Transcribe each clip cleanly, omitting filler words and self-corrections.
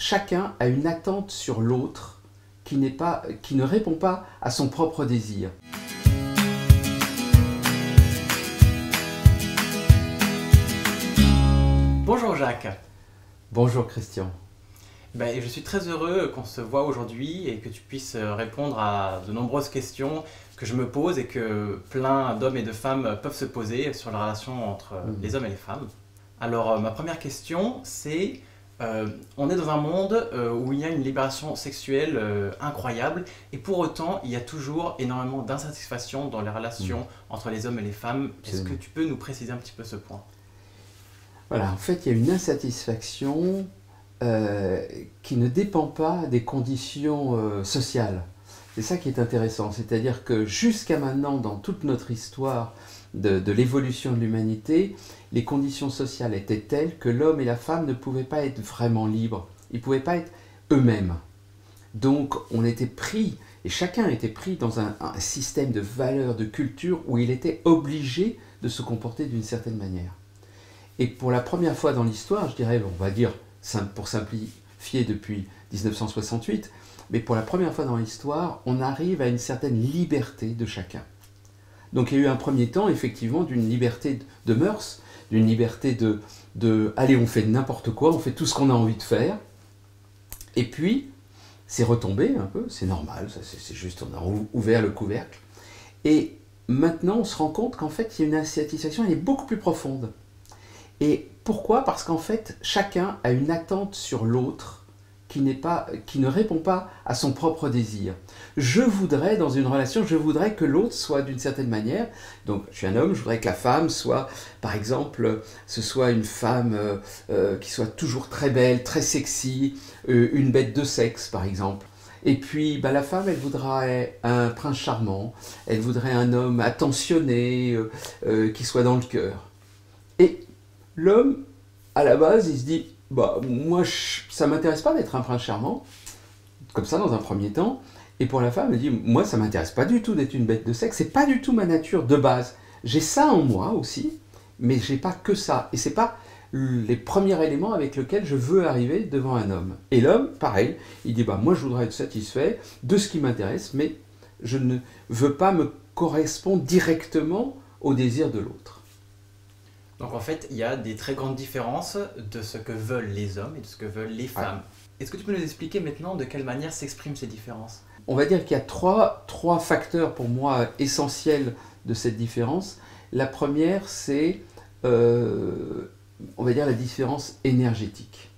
chacun a une attente sur l'autre qui ne répond pas à son propre désir. Bonjour Jacques. Bonjour Christian. Je suis très heureux qu'on se voit aujourd'hui et que tu puisses répondre à de nombreuses questions que je me pose et que plein d'hommes et de femmes peuvent se poser sur la relation entre les hommes et les femmes. Alors ma première question c'est, on est dans un monde où il y a une libération sexuelle incroyable et pour autant il y a toujours énormément d'insatisfaction dans les relations entre les hommes et les femmes. Est-ce que tu peux nous préciser un petit peu ce point? Voilà, en fait il y a une insatisfaction qui ne dépend pas des conditions sociales. C'est ça qui est intéressant, c'est-à-dire que jusqu'à maintenant, dans toute notre histoire de l'évolution de l'humanité, les conditions sociales étaient telles que l'homme et la femme ne pouvaient pas être vraiment libres, ils ne pouvaient pas être eux-mêmes. Donc on était pris, et chacun était pris dans un système de valeurs, de culture, où il était obligé de se comporter d'une certaine manière. Et pour la première fois dans l'histoire, je dirais, on va dire, pour simplifier depuis 1968, mais pour la première fois dans l'histoire, on arrive à une certaine liberté de chacun. Donc il y a eu un premier temps, effectivement, d'une liberté de mœurs, d'une liberté allez, on fait n'importe quoi, on fait tout ce qu'on a envie de faire, et puis c'est retombé un peu, c'est normal, c'est juste, on a ouvert le couvercle, et maintenant on se rend compte qu'en fait, il y a une insatisfaction, elle est beaucoup plus profonde. Et pourquoi? Parce qu'en fait, chacun a une attente sur l'autre qui ne répond pas à son propre désir. Je voudrais, dans une relation, je voudrais que l'autre soit d'une certaine manière. Donc, je suis un homme, je voudrais que la femme soit, par exemple, ce soit une femme qui soit toujours très belle, très sexy, une bête de sexe, par exemple. Et puis, la femme, elle voudrait un prince charmant, elle voudrait un homme attentionné, qui soit dans le cœur. Et l'homme, à la base, il se dit « moi, ça ne m'intéresse pas d'être un prince charmant », comme ça dans un premier temps. Et pour la femme, elle dit « moi, ça ne m'intéresse pas du tout d'être une bête de sexe, c'est pas du tout ma nature de base. J'ai ça en moi aussi, mais j'ai pas que ça. Et c'est pas les premiers éléments avec lesquels je veux arriver devant un homme. » Et l'homme, pareil, il dit « moi, je voudrais être satisfait de ce qui m'intéresse, mais je ne veux pas me correspondre directement au désir de l'autre. » Donc en fait, il y a des très grandes différences de ce que veulent les hommes et de ce que veulent les femmes. Est-ce que tu peux nous expliquer maintenant de quelle manière s'expriment ces différences? On va dire qu'il y a trois facteurs pour moi essentiels de cette différence. La première, c'est, on va dire, la différence énergétique.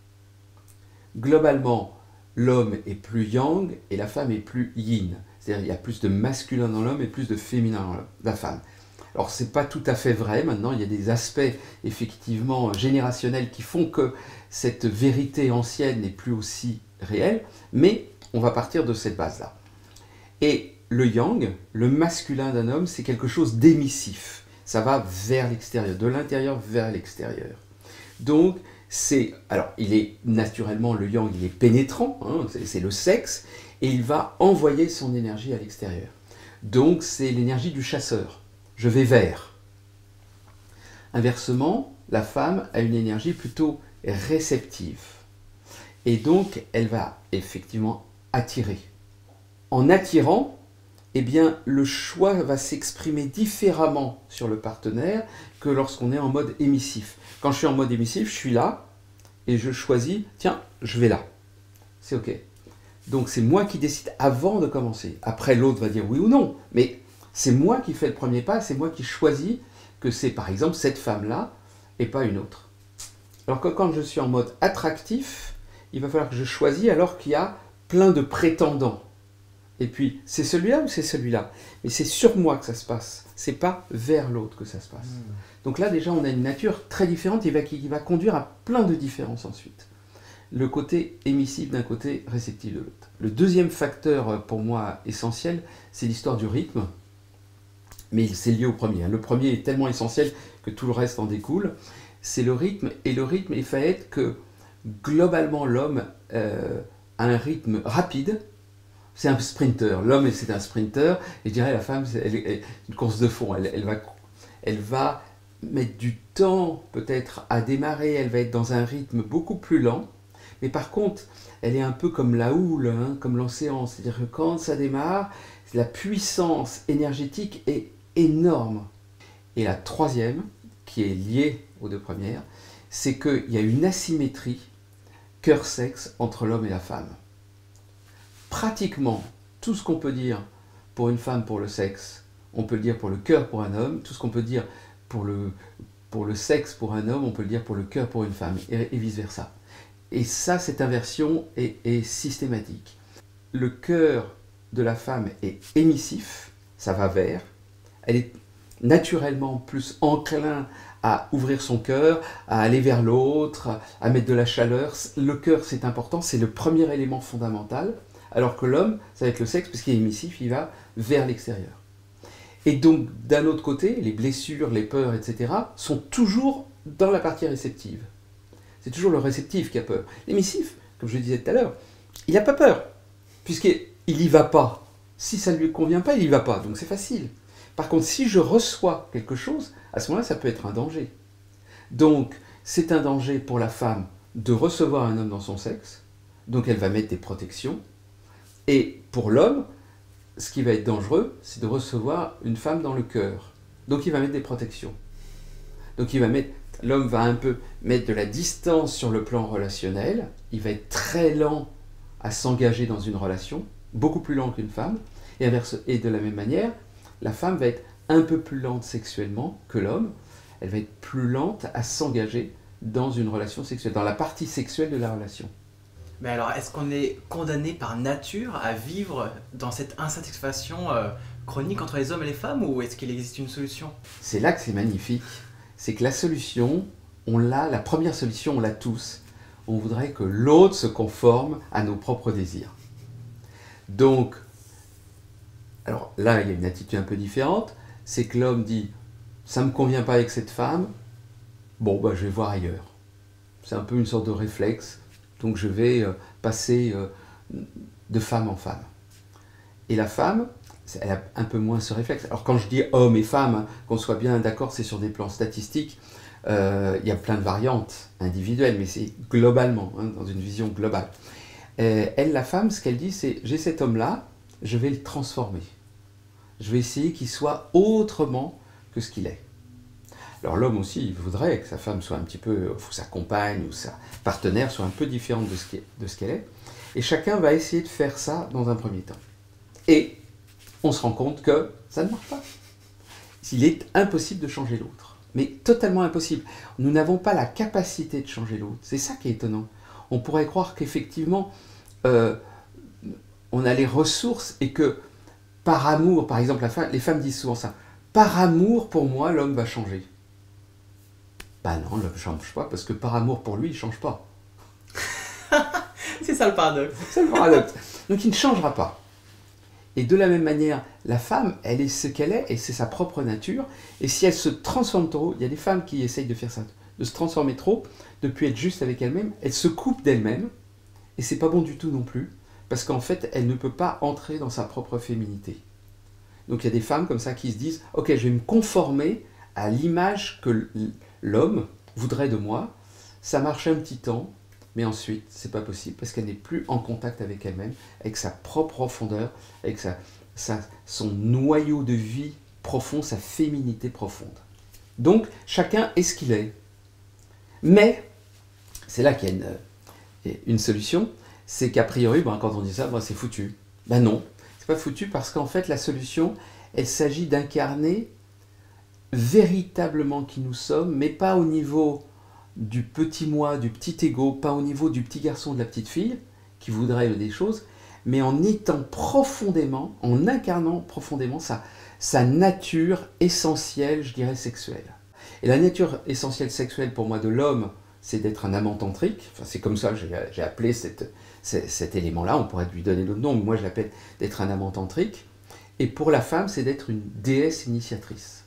Globalement, l'homme est plus yang et la femme est plus yin. C'est-à-dire qu'il y a plus de masculin dans l'homme et plus de féminin dans la femme. Alors, ce n'est pas tout à fait vrai. Maintenant, il y a des aspects, effectivement, générationnels qui font que cette vérité ancienne n'est plus aussi réelle, mais on va partir de cette base-là. Et le yang, le masculin d'un homme, c'est quelque chose d'émissif. Ça va vers l'extérieur, de l'intérieur vers l'extérieur. Donc, alors, il est naturellement, le yang, il est pénétrant, hein, c'est le sexe, et il va envoyer son énergie à l'extérieur. Donc, c'est l'énergie du chasseur. Je vais vers. Inversement, la femme a une énergie plutôt réceptive. Et donc, elle va effectivement attirer. En attirant, eh bien, le choix va s'exprimer différemment sur le partenaire que lorsqu'on est en mode émissif. Quand je suis en mode émissif, je suis là et je choisis, tiens, je vais là. C'est OK. Donc, c'est moi qui décide avant de commencer. Après, l'autre va dire oui ou non, mais c'est moi qui fais le premier pas, c'est moi qui choisis que c'est par exemple cette femme-là et pas une autre. Alors que quand je suis en mode attractif, il va falloir que je choisisse alors qu'il y a plein de prétendants. Et puis, c'est celui-là ou c'est celui-là? Mais c'est sur moi que ça se passe, c'est pas vers l'autre que ça se passe. Donc là, déjà, on a une nature très différente qui va conduire à plein de différences ensuite. Le côté émissif d'un côté, réceptif de l'autre. Le deuxième facteur, pour moi, essentiel, c'est l'histoire du rythme. Mais c'est lié au premier. Le premier est tellement essentiel que tout le reste en découle. C'est le rythme, et le rythme, il faut être que globalement l'homme a un rythme rapide. C'est un sprinter. L'homme, c'est un sprinter, et je dirais la femme, c'est une course de fond. Elle va mettre du temps peut-être à démarrer, elle va être dans un rythme beaucoup plus lent, Mais par contre, elle est un peu comme la houle, hein, comme l'océan. C'est-à-dire que quand ça démarre, la puissance énergétique est énorme. Et la troisième, qui est liée aux deux premières, c'est qu'il y a une asymétrie cœur-sexe entre l'homme et la femme. Pratiquement tout ce qu'on peut dire pour une femme pour le sexe, on peut le dire pour le cœur pour un homme. Tout ce qu'on peut dire pour le sexe pour un homme, on peut le dire pour le cœur pour une femme, et vice-versa. Et ça, cette inversion est systématique. Le cœur de la femme est émissif, ça va vers, elle est naturellement plus enclin à ouvrir son cœur, à aller vers l'autre, à mettre de la chaleur. Le cœur, c'est important, c'est le premier élément fondamental, alors que l'homme, ça va être le sexe, puisqu'il est émissif, il va vers l'extérieur. Et donc, d'un autre côté, les blessures, les peurs, etc., sont toujours dans la partie réceptive. C'est toujours le réceptif qui a peur. L'émissif, comme je le disais tout à l'heure, il n'a pas peur, puisqu'il n'y va pas. Si ça ne lui convient pas, il n'y va pas, donc c'est facile. Par contre, si je reçois quelque chose, à ce moment-là, ça peut être un danger. Donc, c'est un danger pour la femme de recevoir un homme dans son sexe, donc elle va mettre des protections. Et pour l'homme, ce qui va être dangereux, c'est de recevoir une femme dans le cœur. Donc il va mettre des protections. Donc l'homme va un peu mettre de la distance sur le plan relationnel, il va être très lent à s'engager dans une relation, beaucoup plus lent qu'une femme, et de la même manière, la femme va être un peu plus lente sexuellement que l'homme, elle va être plus lente à s'engager dans une relation sexuelle, dans la partie sexuelle de la relation. Mais alors, est-ce qu'on est condamné par nature à vivre dans cette insatisfaction chronique entre les hommes et les femmes, ou est-ce qu'il existe une solution? C'est là que c'est magnifique, c'est que la solution, on l'a, la première solution, on l'a tous. On voudrait que l'autre se conforme à nos propres désirs. Donc, alors là, il y a une attitude un peu différente, c'est que l'homme dit « ça ne me convient pas avec cette femme, bon, bah, je vais voir ailleurs ». C'est un peu une sorte de réflexe. Donc je vais passer de femme en femme. Et la femme, elle a un peu moins ce réflexe. Alors quand je dis homme et femme, hein, qu'on soit bien d'accord, c'est sur des plans statistiques, il y a plein de variantes individuelles, mais c'est globalement, hein, dans une vision globale. Elle, la femme, ce qu'elle dit, c'est « j'ai cet homme-là, je vais le transformer. Je vais essayer qu'il soit autrement que ce qu'il est. » Alors l'homme aussi, il voudrait que sa femme soit un petit peu, ou sa compagne, ou sa partenaire soit un peu différente de ce qu'elle est. Et chacun va essayer de faire ça dans un premier temps. Et on se rend compte que ça ne marche pas. Il est impossible de changer l'autre. Mais totalement impossible. Nous n'avons pas la capacité de changer l'autre. C'est ça qui est étonnant. On pourrait croire qu'effectivement, on a les ressources et que par amour, par exemple, les femmes disent souvent ça, par amour pour moi, l'homme va changer. Ben non, l'homme ne change pas, parce que par amour pour lui, il ne change pas. C'est ça le paradoxe. C'est le paradoxe. Donc il ne changera pas. Et de la même manière, la femme, elle est ce qu'elle est, et c'est sa propre nature. Et si elle se transforme trop, il y a des femmes qui essayent de faire ça, de se transformer trop, de ne plus être juste avec elle-même, elle se coupe d'elle-même, et c'est pas bon du tout non plus, parce qu'en fait, elle ne peut pas entrer dans sa propre féminité. Donc il y a des femmes comme ça qui se disent « Ok, je vais me conformer à l'image que l'homme voudrait de moi. » Ça marche un petit temps, mais ensuite, c'est pas possible, parce qu'elle n'est plus en contact avec elle-même, avec sa propre profondeur, avec son noyau de vie profond, sa féminité profonde. Donc, chacun est ce qu'il est. Mais, c'est là qu'il y a une solution, c'est qu'a priori, quand on dit ça, c'est foutu. Ben non, c'est pas foutu parce qu'en fait, la solution, elle s'agit d'incarner véritablement qui nous sommes, mais pas au niveau du petit moi, du petit ego, pas au niveau du petit garçon, de la petite fille, qui voudrait des choses, mais en étant profondément, en incarnant profondément sa nature essentielle, je dirais, sexuelle. Et la nature essentielle sexuelle pour moi de l'homme, c'est d'être un amant tantrique, enfin, c'est comme ça que j'ai appelé cet élément-là, on pourrait lui donner d'autres noms, mais moi je l'appelle d'être un amant tantrique. Et pour la femme, c'est d'être une déesse initiatrice.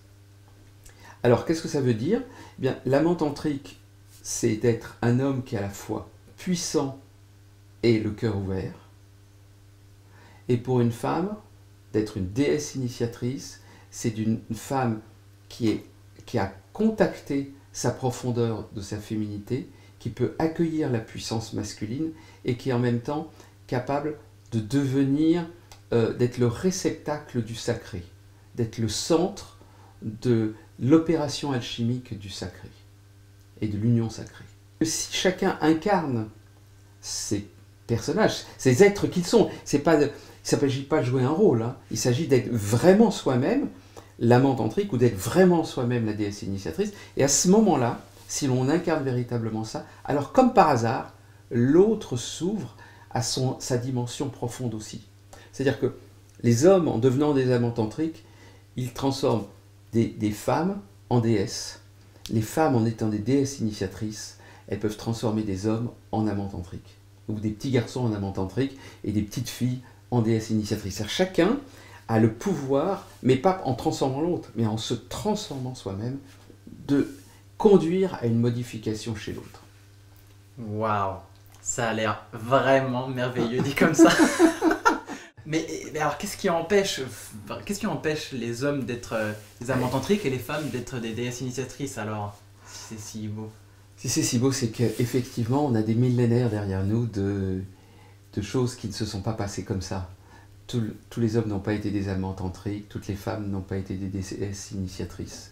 Alors, qu'est-ce que ça veut dire? Eh bien, l'amant tantrique, c'est d'être un homme qui est à la fois puissant et le cœur ouvert. Et pour une femme, d'être une déesse initiatrice, c'est d'une femme qui a contacté sa profondeur de sa féminité, qui peut accueillir la puissance masculine et qui est en même temps capable de devenir, d'être le réceptacle du sacré, d'être le centre de l'opération alchimique du sacré et de l'union sacrée. Si chacun incarne ces personnages, ces êtres qu'ils sont, il ne s'agit pas de jouer un rôle, hein. Il s'agit d'être vraiment soi-même l'amant tantrique ou d'être vraiment soi-même la déesse initiatrice. Et à ce moment-là, si l'on incarne véritablement ça, alors comme par hasard, l'autre s'ouvre à sa dimension profonde aussi. C'est-à-dire que les hommes, en devenant des amants tantriques, ils transforment des femmes en déesses. Les femmes, en étant des déesses initiatrices, elles peuvent transformer des hommes en amants tantriques. Ou des petits garçons en amants tantriques et des petites filles en déesses initiatrices. Chacun a le pouvoir, mais pas en transformant l'autre, mais en se transformant soi-même, de conduire à une modification chez l'autre. Waouh, ça a l'air vraiment merveilleux dit comme ça. Mais alors, qu'est-ce qui empêche les hommes d'être des amants tantriques et les femmes d'être des déesses initiatrices alors, si c'est si beau? Si c'est si beau, c'est qu'effectivement, on a des millénaires derrière nous de choses qui ne se sont pas passées comme ça. Tous les hommes n'ont pas été des amants tantriques, toutes les femmes n'ont pas été des déesses initiatrices.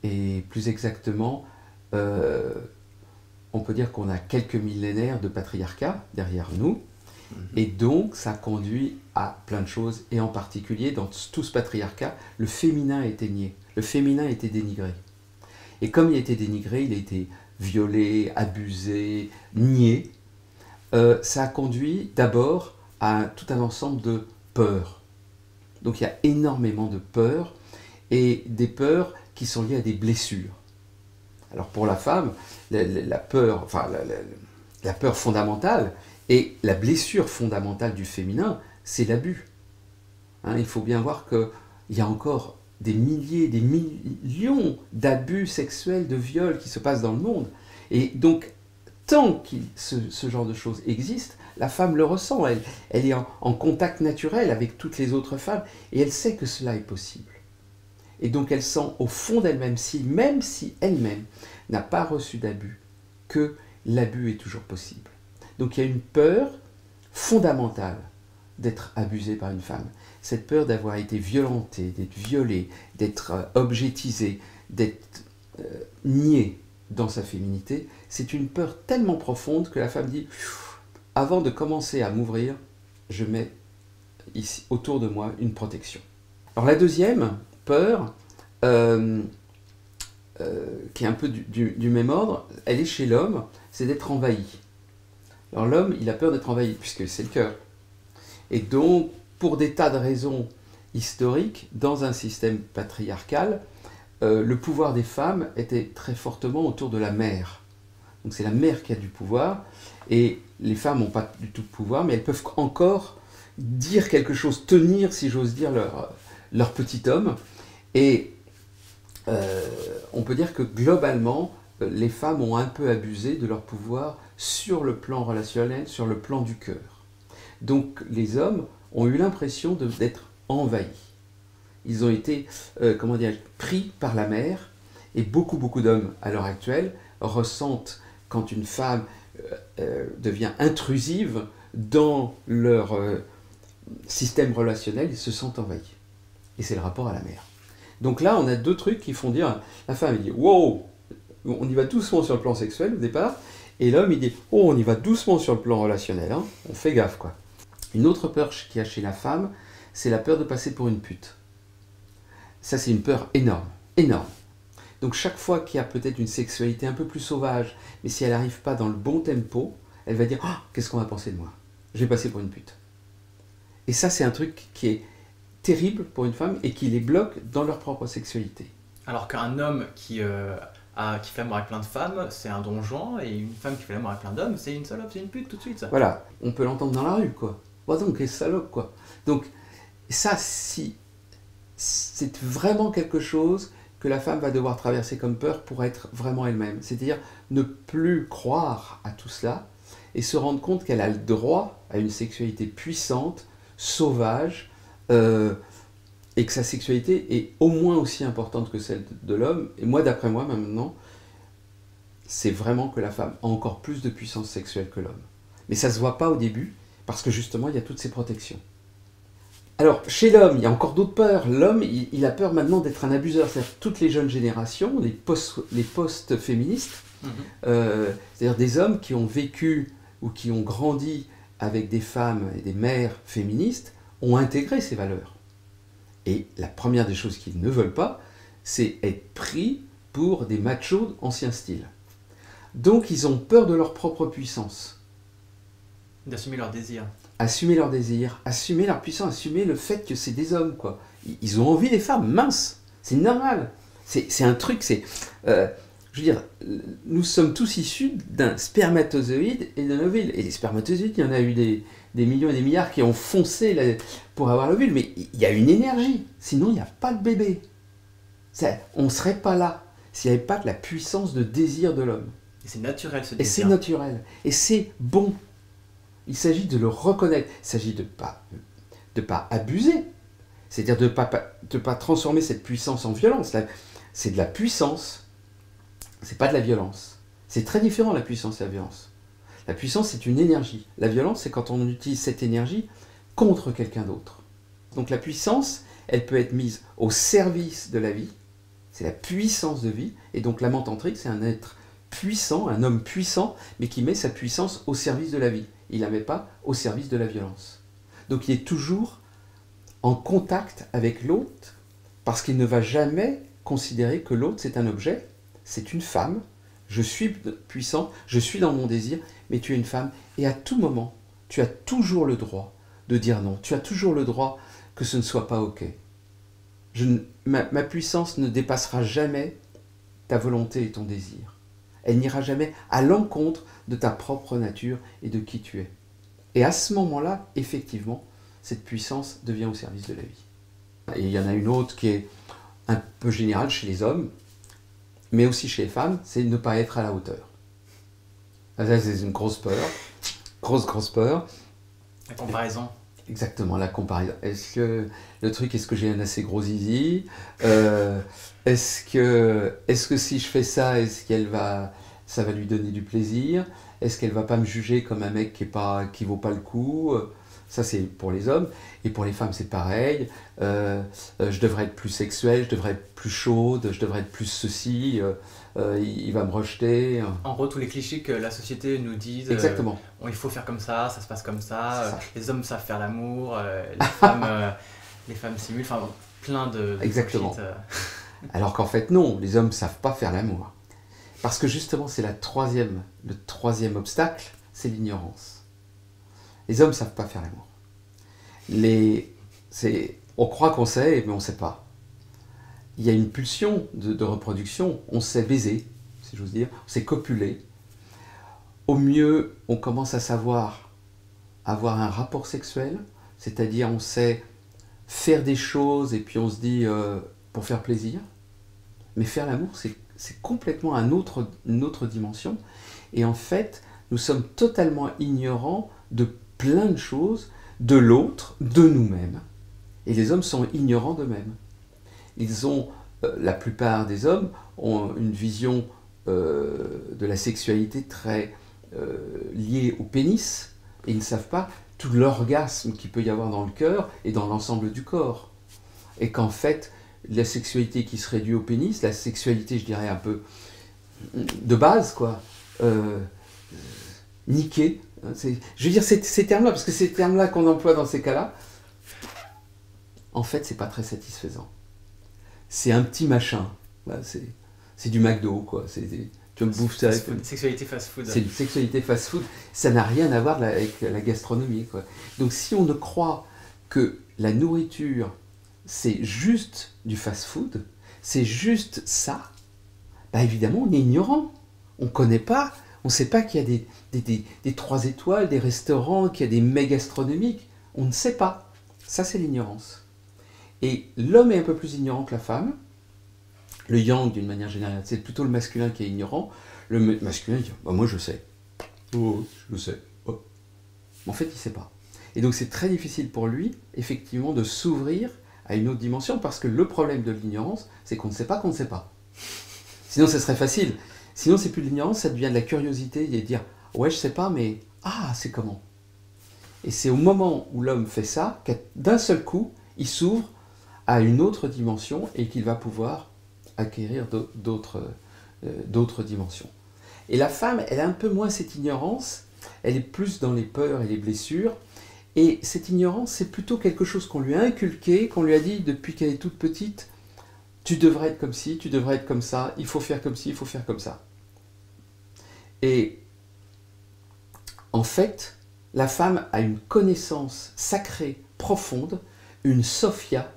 Et plus exactement, on peut dire qu'on a quelques millénaires de patriarcat derrière nous, et donc ça conduit à plein de choses, et en particulier dans tout ce patriarcat, le féminin a été nié, le féminin a été dénigré. Et comme il a été dénigré, il a été violé, abusé, nié, ça a conduit d'abord à tout un ensemble de peurs. Donc il y a énormément de peurs, et des peurs qui sont liées à des blessures. Alors pour la femme, la peur fondamentale, et la blessure fondamentale du féminin, c'est l'abus. Hein, il faut bien voir qu'il y a encore des milliers, des millions d'abus sexuels, de viols qui se passent dans le monde. Et donc, tant que ce genre de choses existe, la femme le ressent, elle est en contact naturel avec toutes les autres femmes, et elle sait que cela est possible. Et donc elle sent au fond d'elle-même, même si elle-même n'a pas reçu d'abus, que l'abus est toujours possible. Donc il y a une peur fondamentale d'être abusée par une femme. Cette peur d'avoir été violentée, d'être violée, d'être objetisée, d'être niée dans sa féminité, c'est une peur tellement profonde que la femme dit « Avant de commencer à m'ouvrir, je mets ici, autour de moi une protection. » Alors la deuxième peur, qui est un peu du même ordre, elle est chez l'homme, c'est d'être envahi. Alors l'homme, il a peur d'être envahi, puisque c'est le cœur. Et donc, pour des tas de raisons historiques, dans un système patriarcal, le pouvoir des femmes était très fortement autour de la mère. Donc c'est la mère qui a du pouvoir, et les femmes n'ont pas du tout de pouvoir, mais elles peuvent encore dire quelque chose, tenir, si j'ose dire, leur petit homme. Et on peut dire que globalement, les femmes ont un peu abusé de leur pouvoir sur le plan relationnel, sur le plan du cœur. Donc les hommes ont eu l'impression d'être envahis. Ils ont été pris par la mer, et beaucoup d'hommes à l'heure actuelle ressentent quand une femme devient intrusive dans leur système relationnel, ils se sentent envahis. Et c'est le rapport à la mer. Donc là, on a deux trucs qui font dire, la femme elle dit « Wow, on y va doucement sur le plan sexuel au départ », et l'homme il dit « Oh, on y va doucement sur le plan relationnel, hein, on fait gaffe quoi ». Une autre peur qu'il y a chez la femme, c'est la peur de passer pour une pute. Ça, c'est une peur énorme, énorme. Donc chaque fois qu'il y a peut-être une sexualité un peu plus sauvage, mais si elle n'arrive pas dans le bon tempo, elle va dire « Oh, qu'est-ce qu'on va penser de moi? Je vais passer pour une pute ». Et ça, c'est un truc qui est terrible pour une femme et qui les bloque dans leur propre sexualité. Alors qu'un homme qui fait l'amour avec plein de femmes, c'est un don Juan, et une femme qui fait l'amour avec plein d'hommes, c'est une salope, c'est une pute tout de suite ça. Voilà, on peut l'entendre dans la rue quoi. Oh donc, quelle salope quoi. Donc ça, si c'est vraiment quelque chose que la femme va devoir traverser comme peur pour être vraiment elle-même. C'est-à-dire ne plus croire à tout cela et se rendre compte qu'elle a le droit à une sexualité puissante, sauvage, et que sa sexualité est au moins aussi importante que celle de l'homme. Et moi, d'après moi, maintenant, c'est vraiment que la femme a encore plus de puissance sexuelle que l'homme. Mais ça ne se voit pas au début, parce que justement, il y a toutes ces protections. Alors, chez l'homme, il y a encore d'autres peurs. L'homme, il a peur maintenant d'être un abuseur. C'est-à-dire toutes les jeunes générations, les post-féministes, c'est-à-dire des hommes qui ont vécu ou qui ont grandi avec des femmes et des mères féministes, ont intégré ces valeurs. Et la première des choses qu'ils ne veulent pas, c'est être pris pour des machos ancien style. Donc ils ont peur de leur propre puissance. D'assumer leur désir. Assumer leur désir, assumer leur puissance, assumer le fait que c'est des hommes, quoi. Ils ont envie des femmes minces, c'est normal. C'est un truc, je veux dire, nous sommes tous issus d'un spermatozoïde et d'un ovule. Et les spermatozoïdes, il y en a eu des millions et des milliards qui ont foncé pour avoir l'ovule, mais il y a une énergie, sinon il n'y a pas de bébé. On ne serait pas là s'il n'y avait pas de la puissance de désir de l'homme. Et c'est naturel ce désir. Et c'est naturel. Et c'est bon. Il s'agit de le reconnaître. Il s'agit de pas abuser. C'est-à-dire de pas transformer cette puissance en violence. C'est de la puissance. C'est pas de la violence. C'est très différent la puissance et la violence. La puissance, c'est une énergie. La violence, c'est quand on utilise cette énergie contre quelqu'un d'autre. Donc la puissance, elle peut être mise au service de la vie. C'est la puissance de vie. Et donc l'amant tantrique, c'est un être puissant, un homme puissant, mais qui met sa puissance au service de la vie. Il ne la met pas au service de la violence. Donc il est toujours en contact avec l'autre, parce qu'il ne va jamais considérer que l'autre c'est un objet, c'est une femme, je suis puissant, je suis dans mon désir, mais tu es une femme, et à tout moment, tu as toujours le droit de dire non, tu as toujours le droit que ce ne soit pas ok. Ma puissance ne dépassera jamais ta volonté et ton désir. Elle n'ira jamais à l'encontre de ta propre nature et de qui tu es. Et à ce moment-là, effectivement, cette puissance devient au service de la vie. Et il y en a une autre qui est un peu générale chez les hommes, mais aussi chez les femmes, c'est ne pas être à la hauteur. Ça, c'est une grosse peur. Grosse peur. La comparaison. Exactement, la comparaison. Est-ce que j'ai un assez gros zizi est-ce que si je fais ça, ça va lui donner du plaisir? Est-ce qu'elle va pas me juger comme un mec qui vaut pas le coup? Ça, c'est pour les hommes. Et pour les femmes, c'est pareil. Je devrais être plus sexuelle, je devrais être plus chaude, je devrais être plus ceci. Il va me rejeter. En gros, tous les clichés que la société nous dit. Exactement. Il faut faire comme ça se passe comme ça. Les hommes savent faire l'amour, les femmes simulent. Enfin, plein de Exactement. bullshit, Alors qu'en fait, non, les hommes ne savent pas faire l'amour. Parce que justement, c'est le troisième obstacle, c'est l'ignorance. Les hommes ne savent pas faire l'amour. On croit qu'on sait, mais on ne sait pas. Il y a une pulsion de reproduction, on sait baiser, si j'ose dire, on sait copuler. Au mieux, on commence à savoir avoir un rapport sexuel, c'est-à-dire on sait faire des choses et puis on se dit pour faire plaisir. Mais faire l'amour, c'est complètement une autre dimension. Et en fait, nous sommes totalement ignorants de plein de choses, de l'autre, de nous-mêmes. Et les hommes sont ignorants d'eux-mêmes. La plupart des hommes ont une vision de la sexualité très liée au pénis, et ils ne savent pas tout l'orgasme qu'il peut y avoir dans le cœur et dans l'ensemble du corps. Et qu'en fait, la sexualité qui se réduit au pénis, la sexualité, je dirais, un peu de base, quoi, niquée. Je veux dire ces termes-là, parce que ces termes-là qu'on emploie dans ces cas-là, en fait, c'est pas très satisfaisant. C'est un petit machin. C'est du McDo, quoi. Tu me bouffes ça. Sexualité fast-food. C'est une sexualité fast-food. Ça n'a rien à voir avec la gastronomie, quoi. Donc si on ne croit que la nourriture, c'est juste du fast-food, c'est juste ça, bah évidemment, on est ignorant. On ne connaît pas, on ne sait pas qu'il y a des 3 étoiles, des restaurants, qu'il y a des mets gastronomiques. On ne sait pas. Ça, c'est l'ignorance. Et l'homme est un peu plus ignorant que la femme. Le yang, d'une manière générale, c'est plutôt le masculin qui est ignorant. Le masculin dit bah, « moi je sais ». Oh, je sais. Oh. En fait, il ne sait pas. Et donc, c'est très difficile pour lui, effectivement, de s'ouvrir à une autre dimension, parce que le problème de l'ignorance, c'est qu'on ne sait pas qu'on ne sait pas. Sinon, ce serait facile. Sinon, c'est plus de l'ignorance, ça devient de la curiosité et de dire « Ouais, je sais pas, mais c'est comment ?» Et c'est au moment où l'homme fait ça que d'un seul coup, il s'ouvre à une autre dimension et qu'il va pouvoir acquérir d'autres dimensions. Et la femme, elle a un peu moins cette ignorance, elle est plus dans les peurs et les blessures. Et cette ignorance, c'est plutôt quelque chose qu'on lui a inculqué, qu'on lui a dit depuis qu'elle est toute petite, tu devrais être comme ci, tu devrais être comme ça, il faut faire comme ci, il faut faire comme ça. Et en fait, la femme a une connaissance sacrée, profonde, une Sophia,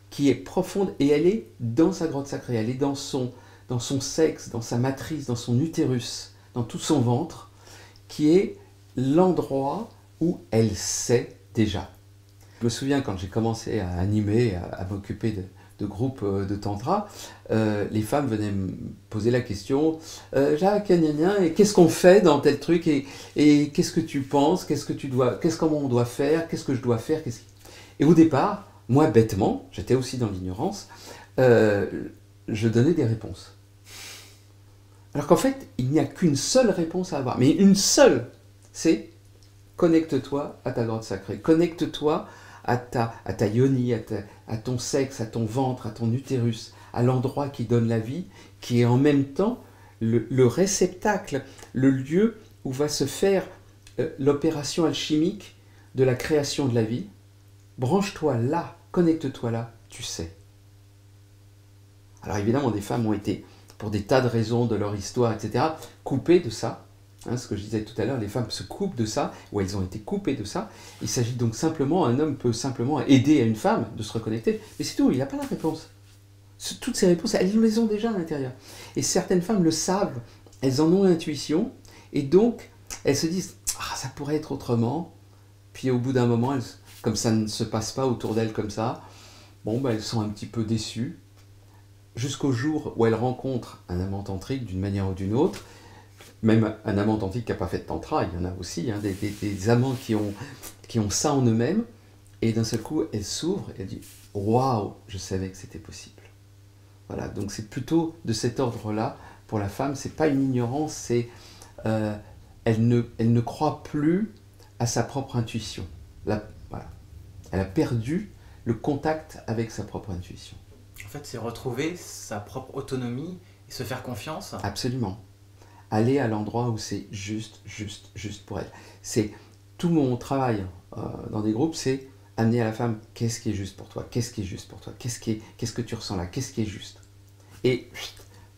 qui est profonde, et elle est dans sa grotte sacrée, elle est dans son sexe, dans sa matrice, dans son utérus, dans tout son ventre, qui est l'endroit où elle sait déjà. Je me souviens quand j'ai commencé à animer, à m'occuper de groupes de tantra, les femmes venaient me poser la question Jacques, et qu'est-ce qu'on fait dans tel truc, et qu'est-ce que tu penses, comment on doit faire, qu'est-ce que je dois faire, Et au départ, moi bêtement, j'étais aussi dans l'ignorance, je donnais des réponses. Alors qu'en fait, il n'y a qu'une seule réponse à avoir, mais une seule, c'est connecte-toi à ta grotte sacrée, connecte-toi à ta yoni, à ton sexe, à ton ventre, à ton utérus, à l'endroit qui donne la vie, qui est en même temps le réceptacle, le lieu où va se faire l'opération alchimique de la création de la vie. Branche-toi là, connecte-toi là, tu sais. Alors évidemment, des femmes ont été, pour des tas de raisons de leur histoire, etc., coupées de ça. Ce que je disais tout à l'heure, les femmes se coupent de ça, ou elles ont été coupées de ça. Il s'agit donc simplement, un homme peut simplement aider à une femme de se reconnecter, mais c'est tout, il n'a pas la réponse. Toutes ces réponses, elles les ont déjà à l'intérieur. Et certaines femmes le savent, elles en ont l'intuition, et donc elles se disent « Ah, ça pourrait être autrement », puis au bout d'un moment, comme ça ne se passe pas autour d'elles comme ça, elles sont un petit peu déçues, jusqu'au jour où elles rencontrent un amant tantrique d'une manière ou d'une autre. Même un amant tantrique qui n'a pas fait de tantra, il y en a aussi, des amants qui ont ça en eux-mêmes, et d'un seul coup, elle s'ouvre et elle dit « Waouh, je savais que c'était possible ». Voilà, donc c'est plutôt de cet ordre-là. Pour la femme, c'est pas une ignorance, c'est elle ne croit plus à sa propre intuition. Voilà. Elle a perdu le contact avec sa propre intuition. En fait, c'est retrouver sa propre autonomie et se faire confiance. Absolument. Aller à l'endroit où c'est juste pour elle. C'est tout mon travail dans des groupes, c'est amener à la femme qu'est-ce qui est juste pour toi, qu'est-ce qui est juste pour toi, qu'est-ce que tu ressens là, qu'est-ce qui est juste. Et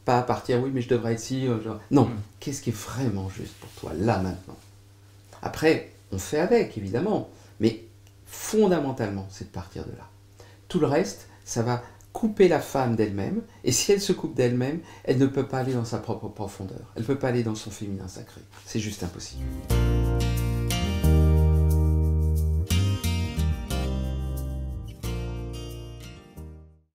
pas à partir, oui, mais je devrais être si. Non, qu'est-ce qui est vraiment juste pour toi, là, maintenant. Après, on fait avec, évidemment, mais fondamentalement, c'est de partir de là. Tout le reste, ça va couper la femme d'elle-même, et si elle se coupe d'elle-même, elle ne peut pas aller dans sa propre profondeur, elle ne peut pas aller dans son féminin sacré. C'est juste impossible.